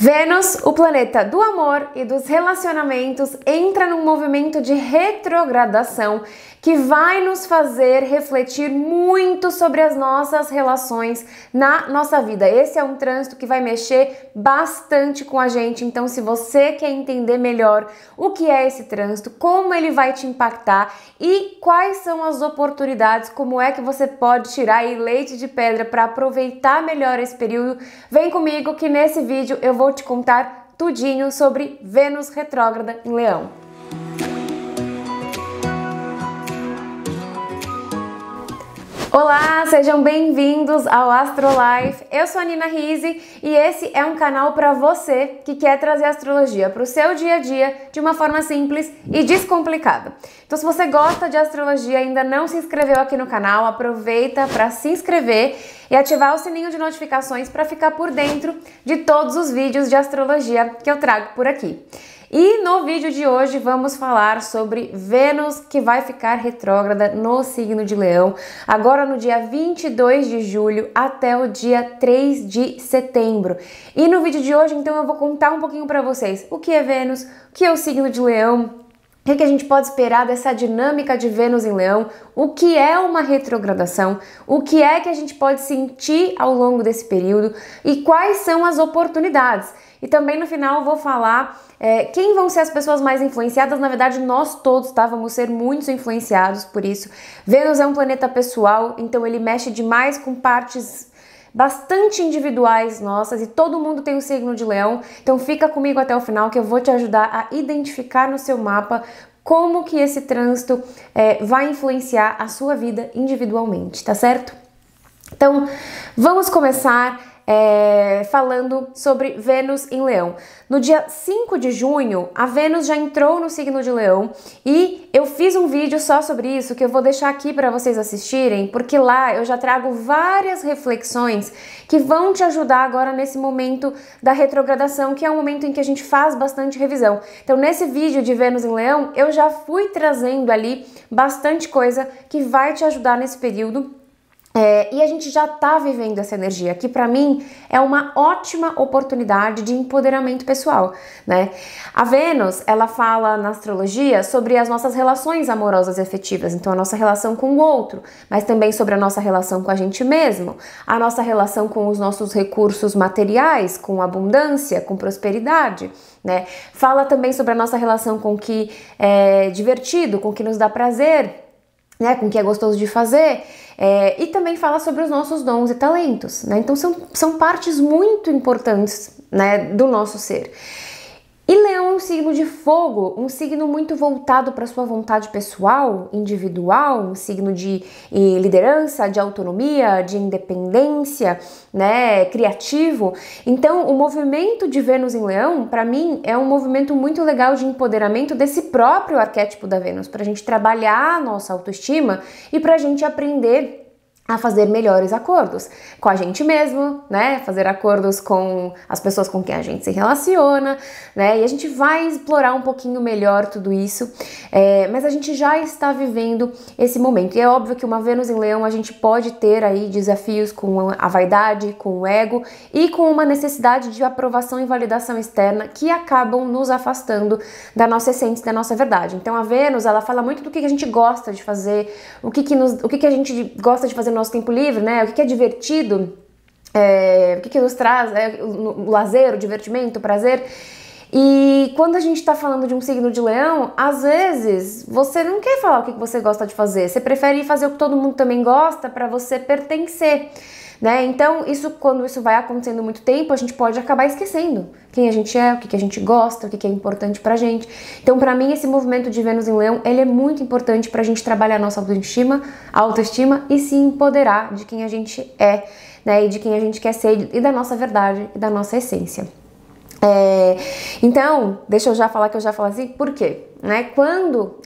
Vênus, o planeta do amor e dos relacionamentos, entra num movimento de retrogradação que vai nos fazer refletir muito sobre as nossas relações na nossa vida. Esse é um trânsito que vai mexer bastante com a gente, então se você quer entender melhor o que é esse trânsito, como ele vai te impactar e quais são as oportunidades, como é que você pode tirar aí leite de pedra para aproveitar melhor esse período, vem comigo que nesse vídeo eu vou te contar tudinho sobre Vênus retrógrada em Leão. Olá, sejam bem-vindos ao Astrolife. Eu sou a Nina Rizzi e esse é um canal para você que quer trazer a astrologia para o seu dia a dia de uma forma simples e descomplicada. Então, se você gosta de astrologia e ainda não se inscreveu aqui no canal, aproveita para se inscrever e ativar o sininho de notificações para ficar por dentro de todos os vídeos de astrologia que eu trago por aqui. E no vídeo de hoje vamos falar sobre Vênus, que vai ficar retrógrada no signo de Leão, agora no dia 22 de julho até o dia 3 de setembro. E no vídeo de hoje, então, eu vou contar um pouquinho para vocês o que é Vênus, o que é o signo de Leão, o que a gente pode esperar dessa dinâmica de Vênus em Leão, o que é uma retrogradação, o que é que a gente pode sentir ao longo desse período e quais são as oportunidades. E também no final eu vou falar quem vão ser as pessoas mais influenciadas. Na verdade, nós todos vamos ser muito influenciados por isso. Vênus é um planeta pessoal, então ele mexe demais com partes bastante individuais nossas e todo mundo tem o signo de Leão. Então fica comigo até o final que eu vou te ajudar a identificar no seu mapa como que esse trânsito vai influenciar a sua vida individualmente, tá certo? Então vamos começar falando sobre Vênus em Leão. No dia 5 de junho, a Vênus já entrou no signo de Leão e eu fiz um vídeo só sobre isso que eu vou deixar aqui para vocês assistirem, porque lá eu já trago várias reflexões que vão te ajudar agora nesse momento da retrogradação, que é um momento em que a gente faz bastante revisão. Então, nesse vídeo de Vênus em Leão, eu já fui trazendo ali bastante coisa que vai te ajudar nesse período. E a gente já tá vivendo essa energia, que para mim é uma ótima oportunidade de empoderamento pessoal, né? A Vênus, ela fala na astrologia sobre as nossas relações amorosas e afetivas, então a nossa relação com o outro, mas também sobre a nossa relação com a gente mesmo, a nossa relação com os nossos recursos materiais, com abundância, com prosperidade, né? Fala também sobre a nossa relação com o que é divertido, com o que nos dá prazer, né, com o que é gostoso de fazer, e também fala sobre os nossos dons e talentos, né? Então são partes muito importantes, né, do nosso ser. E Leão é um signo de fogo, um signo muito voltado para sua vontade pessoal, individual, um signo de liderança, de autonomia, de independência, né, criativo. Então, o movimento de Vênus em Leão, para mim, é um movimento muito legal de empoderamento desse próprio arquétipo da Vênus, para a gente trabalhar a nossa autoestima e para a gente aprender a fazer melhores acordos com a gente mesmo, né? Fazer acordos com as pessoas com quem a gente se relaciona, né? E a gente vai explorar um pouquinho melhor tudo isso, mas a gente já está vivendo esse momento. E é óbvio que uma Vênus em Leão a gente pode ter aí desafios com a vaidade, com o ego e com uma necessidade de aprovação e validação externa que acabam nos afastando da nossa essência, da nossa verdade. Então a Vênus, ela fala muito do que a gente gosta de fazer, o que a gente gosta de fazer no nosso tempo livre, né? O que é divertido, o que nos traz o lazer, o divertimento, o prazer. E quando a gente tá falando de um signo de Leão, às vezes você não quer falar o que você gosta de fazer, você prefere fazer o que todo mundo também gosta para você pertencer, né? Então, quando isso vai acontecendo muito tempo, a gente pode acabar esquecendo quem a gente é, o que a gente gosta, o que é importante pra gente. Então, pra mim, esse movimento de Vênus em Leão, ele é muito importante pra gente trabalhar a nossa autoestima e se empoderar de quem a gente é, né? E de quem a gente quer ser, e da nossa verdade, e da nossa essência. Então, deixa eu já falar que eu já falo assim, por quê? Né? Quando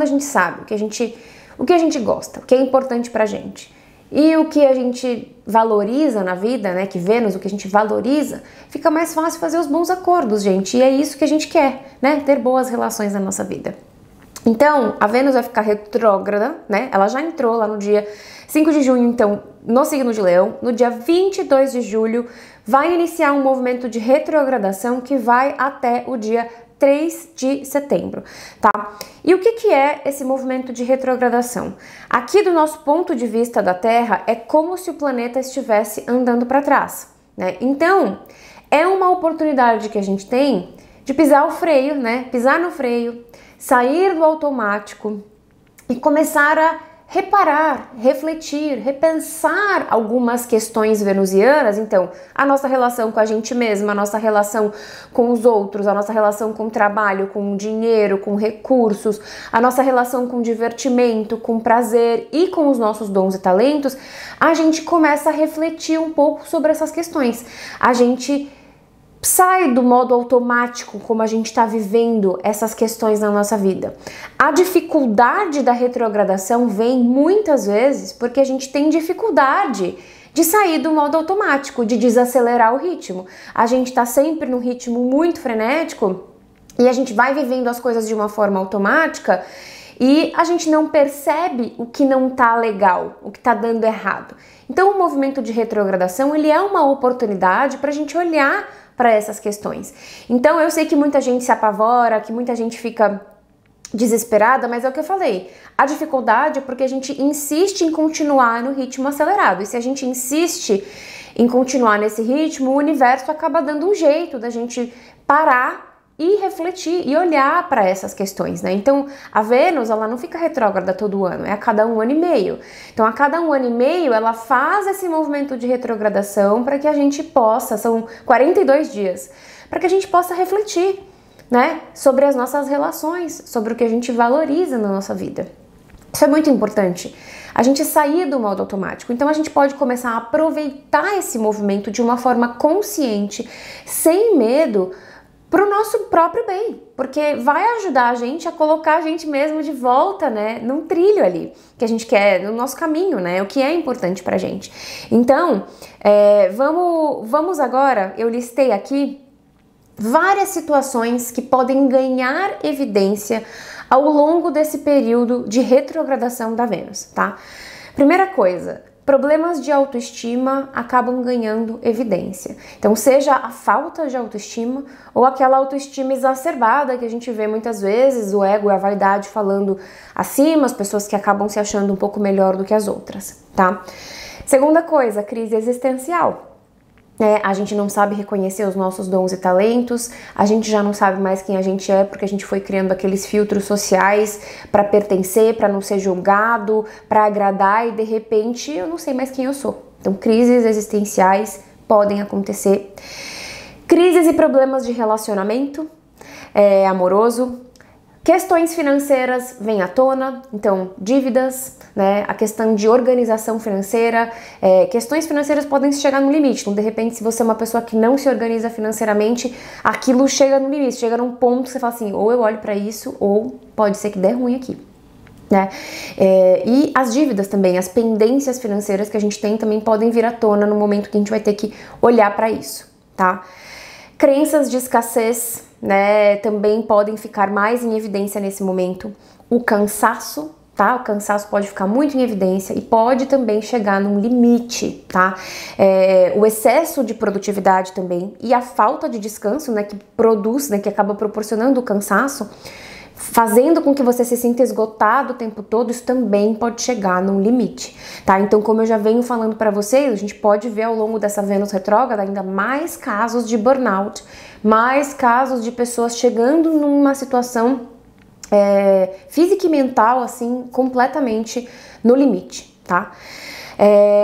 a gente sabe o que a gente gosta, o que é importante pra gente, e o que a gente valoriza na vida, né, que Vênus, o que a gente valoriza, fica mais fácil fazer os bons acordos, gente. E é isso que a gente quer, né, ter boas relações na nossa vida. Então, a Vênus vai ficar retrógrada, né? Ela já entrou lá no dia 5 de junho, então, no signo de Leão. No dia 22 de julho, vai iniciar um movimento de retrogradação que vai até o dia 3 de setembro, tá? E o que é esse movimento de retrogradação? Aqui, do nosso ponto de vista da Terra, é como se o planeta estivesse andando para trás, né? Então, é uma oportunidade que a gente tem de pisar o freio, né? Pisar no freio, sair do automático e começar a reparar, refletir, repensar algumas questões venusianas. Então, a nossa relação com a gente mesma, a nossa relação com os outros, a nossa relação com o trabalho, com o dinheiro, com recursos, a nossa relação com divertimento, com prazer e com os nossos dons e talentos, a gente começa a refletir um pouco sobre essas questões. A gente sai do modo automático como a gente está vivendo essas questões na nossa vida. A dificuldade da retrogradação vem muitas vezes porque a gente tem dificuldade de sair do modo automático, de desacelerar o ritmo. A gente está sempre num ritmo muito frenético e a gente vai vivendo as coisas de uma forma automática e a gente não percebe o que não tá legal, o que tá dando errado. Então o movimento de retrogradação, ele é uma oportunidade para a gente olhar para essas questões. Então eu sei que muita gente se apavora, que muita gente fica desesperada, mas é o que eu falei. A dificuldade é porque a gente insiste em continuar no ritmo acelerado. E se a gente insiste em continuar nesse ritmo, o universo acaba dando um jeito da gente parar e refletir e olhar para essas questões, né? Então, a Vênus, ela não fica retrógrada todo ano, é a cada 1 ano e meio. Então, a cada 1 ano e meio, ela faz esse movimento de retrogradação para que a gente possa, são 42 dias, para que a gente possa refletir, né? Sobre as nossas relações, sobre o que a gente valoriza na nossa vida. Isso é muito importante. A gente sair do modo automático. Então, a gente pode começar a aproveitar esse movimento de uma forma consciente, sem medo, para o nosso próprio bem, porque vai ajudar a gente a colocar a gente mesmo de volta, né, num trilho ali, que a gente quer, no nosso caminho, né, o que é importante pra gente. Então, vamos agora, eu listei aqui várias situações que podem ganhar evidência ao longo desse período de retrogradação da Vênus, tá? Primeira coisa, problemas de autoestima acabam ganhando evidência. Então, seja a falta de autoestima ou aquela autoestima exacerbada que a gente vê muitas vezes, o ego e a vaidade falando acima, as pessoas que acabam se achando um pouco melhor do que as outras, tá? Segunda coisa, crise existencial. A gente não sabe reconhecer os nossos dons e talentos, a gente já não sabe mais quem a gente é porque a gente foi criando aqueles filtros sociais para pertencer, para não ser julgado, para agradar e de repente eu não sei mais quem eu sou. Então, crises existenciais podem acontecer. Crises e problemas de relacionamento amoroso. Questões financeiras vêm à tona, então dívidas, né, a questão de organização financeira, questões financeiras podem chegar no limite, então de repente se você é uma pessoa que não se organiza financeiramente, aquilo chega no limite, chega num ponto que você fala assim, ou eu olho para isso, ou pode ser que dê ruim aqui, né, e as dívidas também, as pendências financeiras que a gente tem também podem vir à tona no momento que a gente vai ter que olhar para isso, tá? Crenças de escassez, né, também podem ficar mais em evidência nesse momento. O cansaço, tá? O cansaço pode ficar muito em evidência e pode também chegar num limite, tá? O excesso de produtividade também e a falta de descanso, né, que produz, né, que acaba proporcionando o cansaço, fazendo com que você se sinta esgotado o tempo todo, isso também pode chegar num limite, tá? Então, como eu já venho falando para vocês, a gente pode ver ao longo dessa Vênus retrógrada ainda mais casos de burnout, mais casos de pessoas chegando numa situação física e mental, assim, completamente no limite, tá?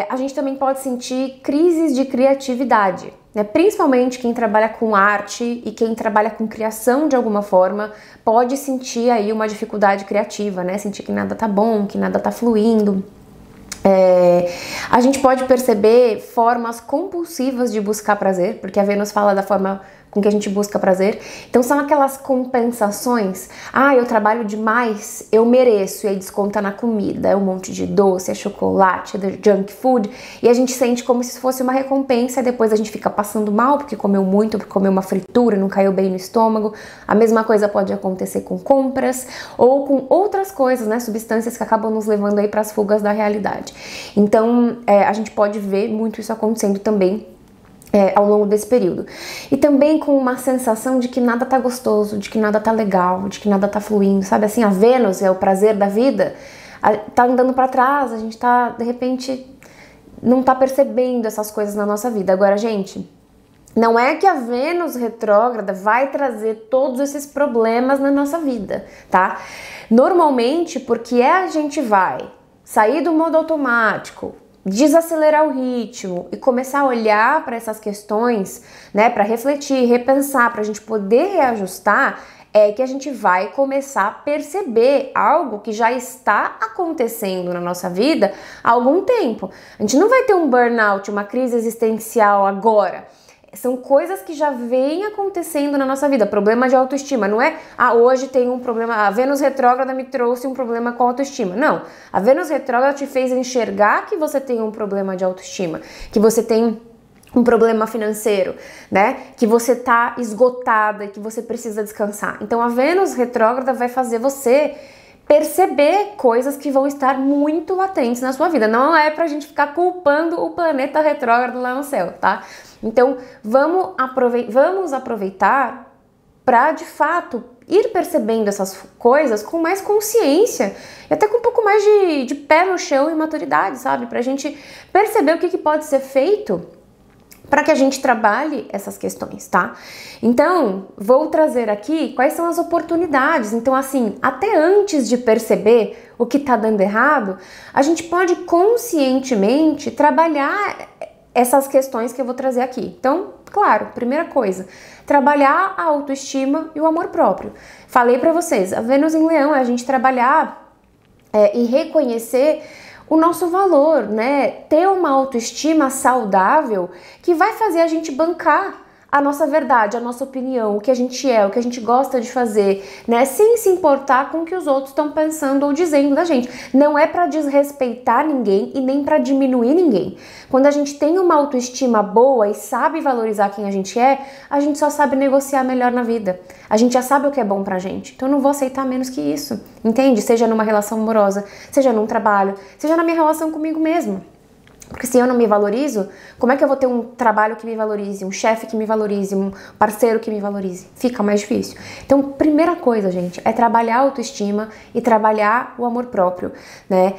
A gente também pode sentir crises de criatividade, né? Principalmente quem trabalha com arte e quem trabalha com criação de alguma forma pode sentir aí uma dificuldade criativa, né? Sentir que nada tá bom, que nada tá fluindo. A gente pode perceber formas compulsivas de buscar prazer, porque a Vênus fala da forma com que a gente busca prazer. Então são aquelas compensações. Eu trabalho demais, eu mereço. E aí desconta na comida, é um monte de doce, é chocolate, é junk food. E a gente sente como se fosse uma recompensa. E depois a gente fica passando mal porque comeu muito, porque comeu uma fritura, não caiu bem no estômago. A mesma coisa pode acontecer com compras ou com outras coisas, né? Substâncias que acabam nos levando aí para as fugas da realidade. Então a gente pode ver muito isso acontecendo também ao longo desse período. E também com uma sensação de que nada tá gostoso, de que nada tá legal, de que nada tá fluindo, sabe assim? A Vênus é o prazer da vida, tá andando para trás, a gente tá, de repente, não tá percebendo essas coisas na nossa vida. Agora, gente, não é que a Vênus retrógrada vai trazer todos esses problemas na nossa vida, tá? Normalmente, porque a gente vai sair do modo automático, desacelerar o ritmo e começar a olhar para essas questões, né, para refletir, repensar, para a gente poder reajustar, é que a gente vai começar a perceber algo que já está acontecendo na nossa vida há algum tempo. A gente não vai ter um burnout, uma crise existencial agora. São coisas que já vêm acontecendo na nossa vida. Problema de autoestima. Não é, hoje tem um problema, a Vênus retrógrada me trouxe um problema com autoestima. Não. A Vênus retrógrada te fez enxergar que você tem um problema de autoestima, que você tem um problema financeiro, né? Que você tá esgotada e que você precisa descansar. Então a Vênus retrógrada vai fazer você perceber coisas que vão estar muito latentes na sua vida. Não é pra gente ficar culpando o planeta retrógrado lá no céu, tá? Então, vamos aproveitar para, de fato, ir percebendo essas coisas com mais consciência e até com um pouco mais de pé no chão e maturidade, sabe? Pra gente perceber o que pode ser feito para que a gente trabalhe essas questões, tá? Então, vou trazer aqui quais são as oportunidades. Então, assim, até antes de perceber o que tá dando errado, a gente pode conscientemente trabalhar essas questões que eu vou trazer aqui. Então, claro, primeira coisa, trabalhar a autoestima e o amor próprio. Falei pra vocês, a Vênus em Leão é a gente trabalhar e reconhecer o nosso valor, né? Ter uma autoestima saudável que vai fazer a gente bancar a nossa verdade, a nossa opinião, o que a gente é, o que a gente gosta de fazer, né? Sem se importar com o que os outros estão pensando ou dizendo da gente. Não é para desrespeitar ninguém e nem para diminuir ninguém. Quando a gente tem uma autoestima boa e sabe valorizar quem a gente só sabe negociar melhor na vida. A gente já sabe o que é bom pra gente. Então eu não vou aceitar menos que isso, entende? Seja numa relação amorosa, seja num trabalho, seja na minha relação comigo mesmo. Porque se eu não me valorizo, como é que eu vou ter um trabalho que me valorize, um chefe que me valorize, um parceiro que me valorize? Fica mais difícil. Então, primeira coisa, gente, é trabalhar a autoestima e trabalhar o amor próprio, né?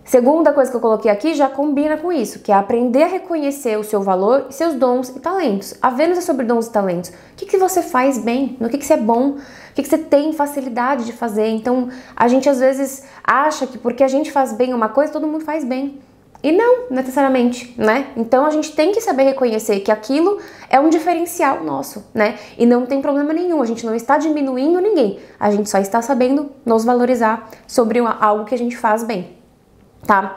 Segunda coisa que eu coloquei aqui já combina com isso, que é aprender a reconhecer o seu valor e seus dons e talentos. A Vênus é sobre dons e talentos. O que você faz bem? No que você é bom? O que você tem facilidade de fazer? Então, a gente às vezes acha que porque a gente faz bem uma coisa, todo mundo faz bem. E não, necessariamente, né? Então a gente tem que saber reconhecer que aquilo é um diferencial nosso, né? E não tem problema nenhum, a gente não está diminuindo ninguém, a gente só está sabendo nos valorizar sobre algo que a gente faz bem, tá?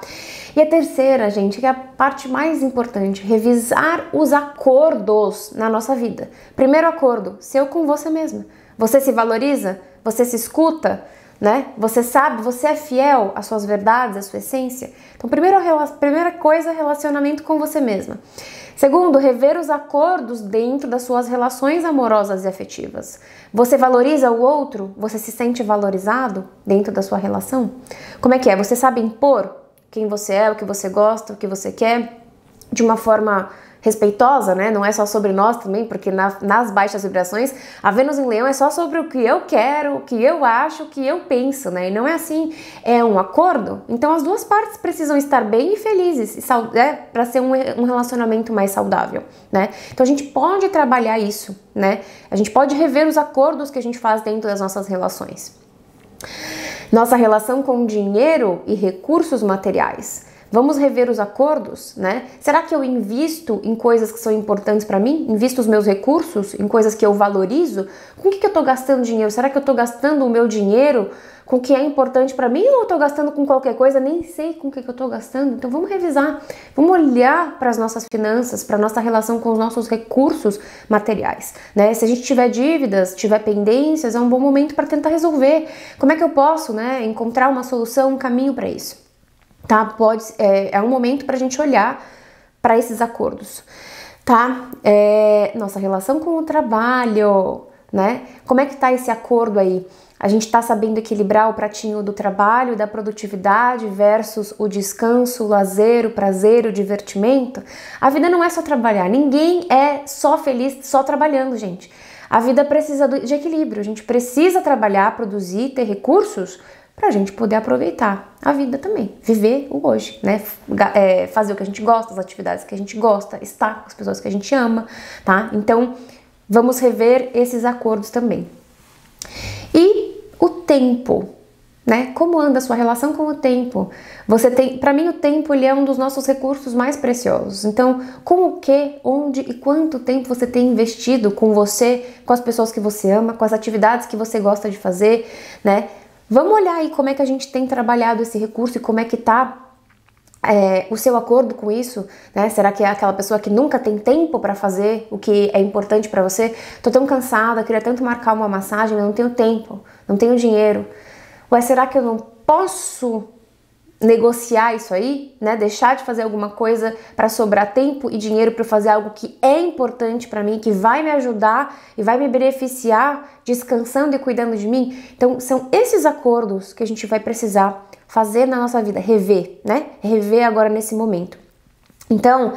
E a terceira, gente, que é a parte mais importante, revisar os acordos na nossa vida. Primeiro acordo, seu com você mesma. Você se valoriza? Você se escuta? Né? Você sabe, você é fiel às suas verdades, à sua essência? Então, primeira coisa, relacionamento com você mesma. Segundo, rever os acordos dentro das suas relações amorosas e afetivas. Você valoriza o outro? Você se sente valorizado dentro da sua relação? Como é que é? Você sabe impor quem você é, o que você gosta, o que você quer, de uma forma respeitosa, né? Não é só sobre nós também, porque nas baixas vibrações, a Vênus em Leão é só sobre o que eu quero, o que eu acho, o que eu penso, né? E não é assim, é um acordo. Então as duas partes precisam estar bem e felizes, para ser um relacionamento mais saudável, né? Então a gente pode trabalhar isso, né? A gente pode rever os acordos que a gente faz dentro das nossas relações. Nossa relação com dinheiro e recursos materiais. Vamos rever os acordos, né? Será que eu invisto em coisas que são importantes para mim? Invisto os meus recursos em coisas que eu valorizo? Com o que eu tô gastando dinheiro? Será que eu tô gastando o meu dinheiro com o que é importante para mim, ou eu tô gastando com qualquer coisa, nem sei com o que eu tô gastando? Então vamos revisar, vamos olhar para as nossas finanças, para nossa relação com os nossos recursos materiais, né? Se a gente tiver dívidas, tiver pendências, é um bom momento para tentar resolver. Como é que eu posso, né, encontrar uma solução, um caminho para isso? Tá? É um momento para a gente olhar para esses acordos, tá? Nossa relação com o trabalho, né? Como é que tá esse acordo aí? A gente está sabendo equilibrar o pratinho do trabalho, da produtividade versus o descanso, o lazer, o prazer, o divertimento? A vida não é só trabalhar. Ninguém é só feliz só trabalhando, gente. A vida precisa de equilíbrio. A gente precisa trabalhar, produzir, ter recursos para a gente poder aproveitar a vida também. Viver o hoje, né? Fazer o que a gente gosta, as atividades que a gente gosta, estar com as pessoas que a gente ama, tá? Então, vamos rever esses acordos também. E o tempo, né? Como anda a sua relação com o tempo? Para mim o tempo ele é um dos nossos recursos mais preciosos. Então, com o que, onde e quanto tempo você tem investido com você, com as pessoas que você ama, com as atividades que você gosta de fazer, né? Vamos olhar aí como é que a gente tem trabalhado esse recurso e como é que tá o seu acordo com isso, né? Será que é aquela pessoa que nunca tem tempo para fazer o que é importante para você? Tô tão cansada, queria tanto marcar uma massagem, mas não tenho tempo, não tenho dinheiro. Ué, será que eu não posso negociar isso aí, né? Deixar de fazer alguma coisa para sobrar tempo e dinheiro para fazer algo que é importante para mim, que vai me ajudar e vai me beneficiar descansando e cuidando de mim? Então, são esses acordos que a gente vai precisar fazer na nossa vida, rever, né? Rever agora nesse momento. Então,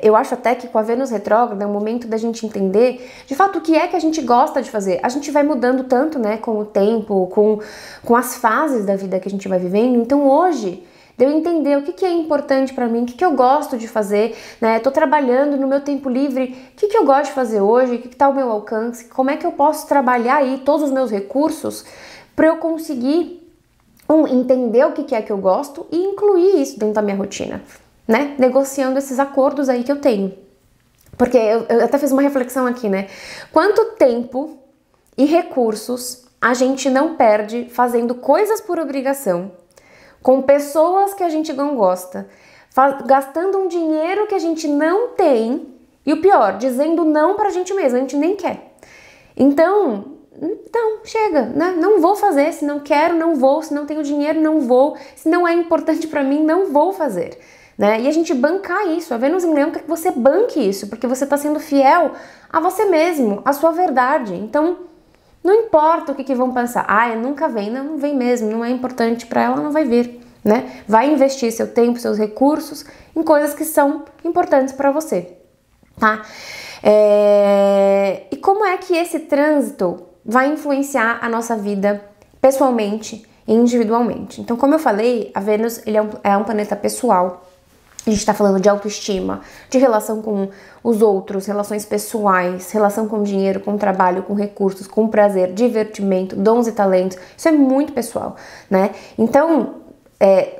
eu acho até que com a Vênus retrógrada é um momento da gente entender, de fato, o que é que a gente gosta de fazer. A gente vai mudando tanto, né, com o tempo, com as fases da vida que a gente vai vivendo. Então, hoje, de eu entender o que é importante para mim, o que eu gosto de fazer, né? Tô trabalhando no meu tempo livre, o que eu gosto de fazer hoje, o que tá ao meu alcance, como é que eu posso trabalhar aí todos os meus recursos para eu conseguir entender o que é que eu gosto e incluir isso dentro da minha rotina, né? Negociando esses acordos aí que eu tenho. Porque eu até fiz uma reflexão aqui, né? Quanto tempo e recursos a gente não perde fazendo coisas por obrigação, com pessoas que a gente não gosta, gastando um dinheiro que a gente não tem e o pior, dizendo não pra gente mesmo, a gente nem quer. Então, chega, né? Não vou fazer, se não quero, não vou, se não tenho dinheiro, não vou, se não é importante pra mim, não vou fazer, né? E a gente bancar isso, a Vênus em Leão quer que você banque isso, porque você tá sendo fiel a você mesmo, à sua verdade. Então, não importa o que vão pensar, nunca vem, não vem mesmo, não é importante pra ela, não vai vir, né? Vai investir seu tempo, seus recursos em coisas que são importantes pra você, tá? E como é que esse trânsito vai influenciar a nossa vida pessoalmente e individualmente? Então, como eu falei, a Vênus ele é um planeta pessoal. A gente está falando de autoestima, de relação com os outros, relações pessoais, relação com dinheiro, com trabalho, com recursos, com prazer, divertimento, dons e talentos. Isso é muito pessoal, né? Então,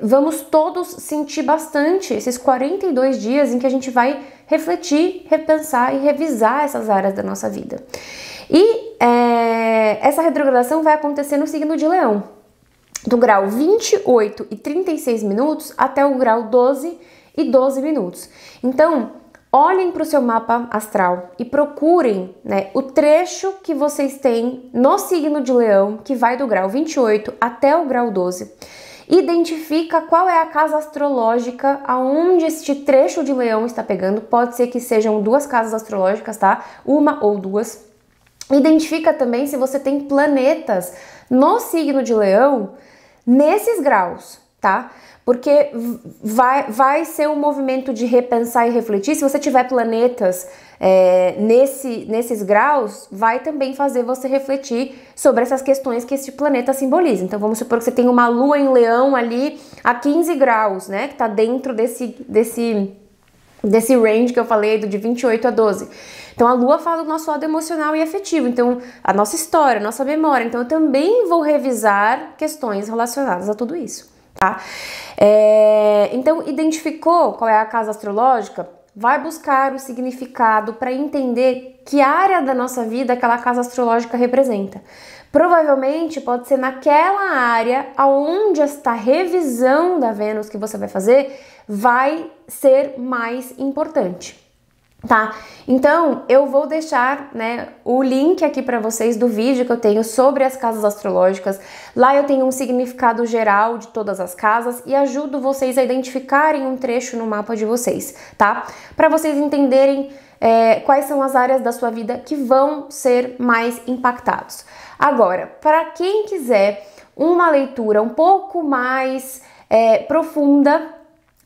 vamos todos sentir bastante esses 42 dias em que a gente vai refletir, repensar e revisar essas áreas da nossa vida. E essa retrogradação vai acontecer no signo de Leão, do grau 28 e 36 minutos até o grau 12 e 12 minutos. Então, olhem para o seu mapa astral e procurem, né, o trecho que vocês têm no signo de Leão, que vai do grau 28 até o grau 12. Identifica qual é a casa astrológica aonde este trecho de Leão está pegando. Pode ser que sejam duas casas astrológicas, tá? Uma ou duas. Identifica também se você tem planetas no signo de Leão nesses graus, tá? Porque vai ser um movimento de repensar e refletir. Se você tiver planetas nesses graus, vai também fazer você refletir sobre essas questões que esse planeta simboliza. Então vamos supor que você tem uma lua em Leão ali a 15 graus, né? Que tá dentro desse range que eu falei, de 28 a 12. Então a lua fala do nosso lado emocional e afetivo, então a nossa história, a nossa memória. Então eu também vou revisar questões relacionadas a tudo isso, tá? Então, identificou qual é a casa astrológica? Vai buscar o significado para entender que área da nossa vida aquela casa astrológica representa. Provavelmente pode ser naquela área onde esta revisão da Vênus que você vai fazer vai ser mais importante, tá? Então, eu vou deixar, né, o link aqui para vocês do vídeo que eu tenho sobre as casas astrológicas. Lá eu tenho um significado geral de todas as casas e ajudo vocês a identificarem um trecho no mapa de vocês, tá? Para vocês entenderem quais são as áreas da sua vida que vão ser mais impactados. Agora, para quem quiser uma leitura um pouco mais profunda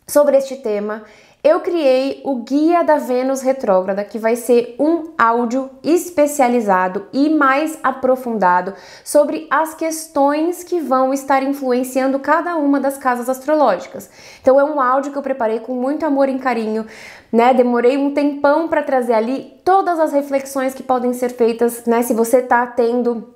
sobre este tema, eu criei o Guia da Vênus Retrógrada, que vai ser um áudio especializado e mais aprofundado sobre as questões que vão estar influenciando cada uma das casas astrológicas. Então é um áudio que eu preparei com muito amor e carinho, né? Demorei um tempão para trazer ali todas as reflexões que podem ser feitas, né? Se você tá tendo,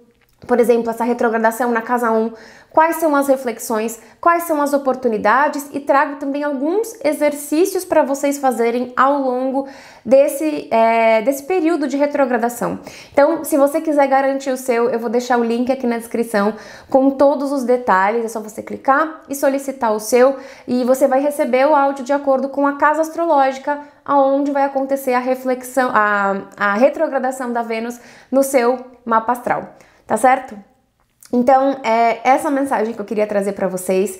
por exemplo, essa retrogradação na casa 1, quais são as reflexões, quais são as oportunidades, e trago também alguns exercícios para vocês fazerem ao longo desse período de retrogradação. Então, se você quiser garantir o seu, eu vou deixar o link aqui na descrição com todos os detalhes, é só você clicar e solicitar o seu, e você vai receber o áudio de acordo com a casa astrológica, aonde vai acontecer a reflexão, a retrogradação da Vênus no seu mapa astral. Tá certo? Então, essa mensagem que eu queria trazer para vocês.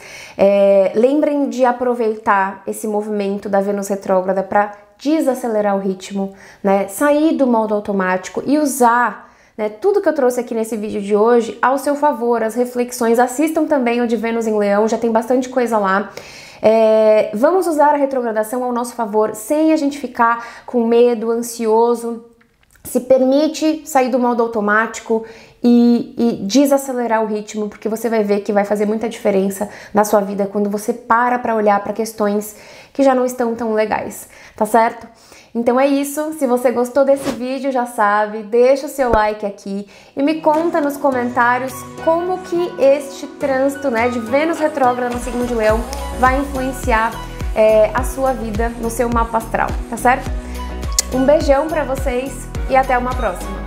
Lembrem de aproveitar esse movimento da Vênus retrógrada para desacelerar o ritmo, né? Sair do modo automático e usar, né, tudo que eu trouxe aqui nesse vídeo de hoje ao seu favor, as reflexões. Assistam também o de Vênus em Leão, já tem bastante coisa lá. Vamos usar a retrogradação ao nosso favor, sem a gente ficar com medo, ansioso. Se permite sair do modo automático e desacelerar o ritmo, porque você vai ver que vai fazer muita diferença na sua vida quando você para olhar para questões que já não estão tão legais, tá certo? Então é isso, se você gostou desse vídeo, já sabe, deixa o seu like aqui e me conta nos comentários como que este trânsito, né, de Vênus retrógrada no signo de Leão vai influenciar a sua vida no seu mapa astral, tá certo? Um beijão pra vocês e até uma próxima!